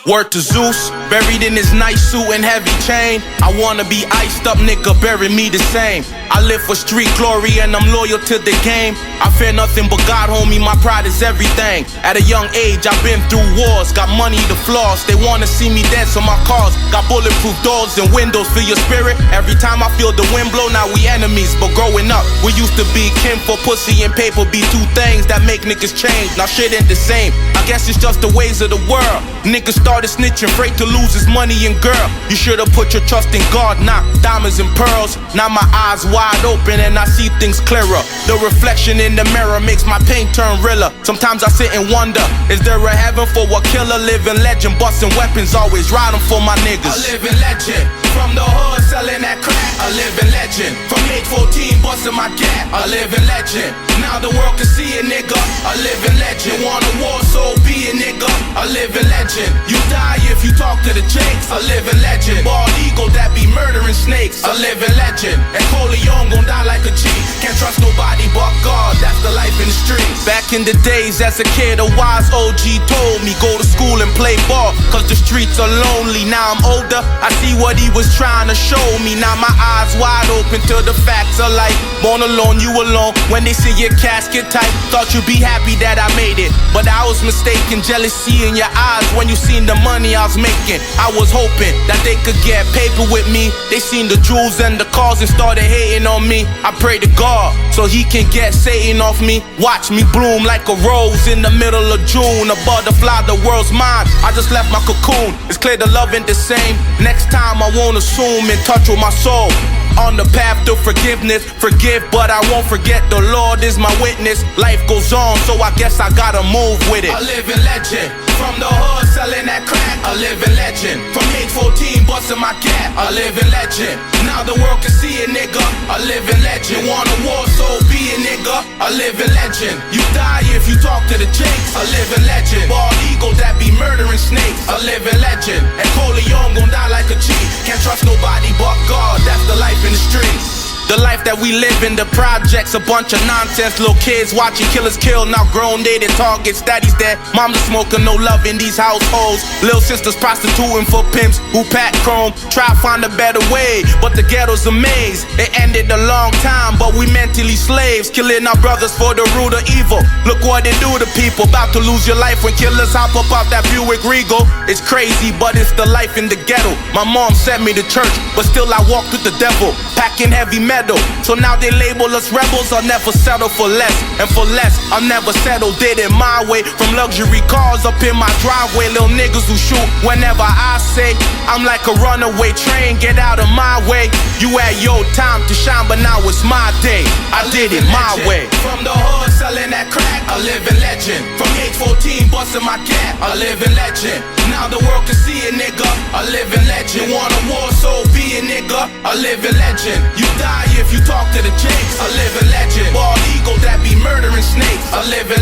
Word to Zeus, buried in his nice suit and heavy chain. I wanna be iced up, nigga, bury me the same. I live for street glory and I'm loyal to the game. I fear nothing but God, homie, my pride is everything. At a young age, I've been through wars, got money to floss. They wanna see me dead, so my cars got bulletproof doors and windows for your spirit. Every time I feel the wind blow, now we enemies. But growing up, we used to be kin for pussy and paper, be two things that make niggas change. Now shit ain't the same, I guess it's just the ways of the world. Niggas started snitching, afraid to lose his money and girl. You should've put your trust in God, not diamonds and pearls. Now my eyes wide open and I see things clearer. The reflection in the mirror makes my pain turn realer. Sometimes I sit and wonder, is there a heaven for a killer? Living legend, busting weapons, always riding for my niggas. A living legend, from the hood selling that crack. A living legend, from age 14 busting my gap. A living legend, now the world can see a nigga. A living legend, want a war, so be a nigga. A living legend, you die if you talk to the jakes. A living legend, bald eagle that be murdering snakes. A living legend, and Corleone gon' die like a G. Can't trust nobody but God, that's the life in the streets. Back in the days as a kid, a wise OG told me go to school and play ball, cause the streets are lonely. Now I'm older, I see what he was trying to show me. Now my eyes wide open to the facts of life. Born alone, you alone. When they see your casket tight, thought you'd be happy that I made it, but I was mistaken. Jealousy in your eyes when you seen the money I was making. I was hoping that they could get paper with me. They seen the jewels and the cars and started hating on me. I pray to God so he can get Satan off me. Watch me bloom like a rose in the middle of June. A butterfly, the world's mine. I just left my cocoon. It's clear the love ain't the same. Next time I won't assume, in touch with my soul. On the path to forgiveness, forgive, but I won't forget. The Lord is my witness. Life goes on, so I guess I gotta move with it. A living legend, from the hood selling that crack. A living legend, from age 14 busting my gap. A living legend, now the world can see a nigga. A living legend, want a war, so be a nigga. A living legend, you die if you talk to the jakes. A living legend, bald eagle that be murdering snakes. A living legend, and Corleone gon' die like a G. Can't trust nobody but God, that's the life in the streets. The life that we live in the projects, a bunch of nonsense. Little kids watching killers kill, now grown, they the targets. Daddy's dead, mama's smoking, no love in these households. Little sisters prostituting for pimps who pack chrome. Try to find a better way, but the ghetto's a maze. It ended a long time, but we mentally slaves. Killing our brothers for the root of evil. Look what they do to people, about to lose your life when killers hop up off that Buick Regal. It's crazy, but it's the life in the ghetto. My mom sent me to church, but still I walked with the devil, packing heavy metal. So now they label us rebels. I'll never settle for less, and for less I'll never settle. Did it my way, from luxury cars up in my driveway. Little niggas who shoot whenever I say. I'm like a runaway train, get out of my way. You had your time to shine, but now it's my day. I did it my way. From the hood selling that crack. A living legend, from age 14 busting my gap. A living legend, now the world can see a nigga. A living legend, want a war, so be a nigga. A living legend, you die if you talk to the jakes. A living legend, bald eagle that be murdering snakes. A living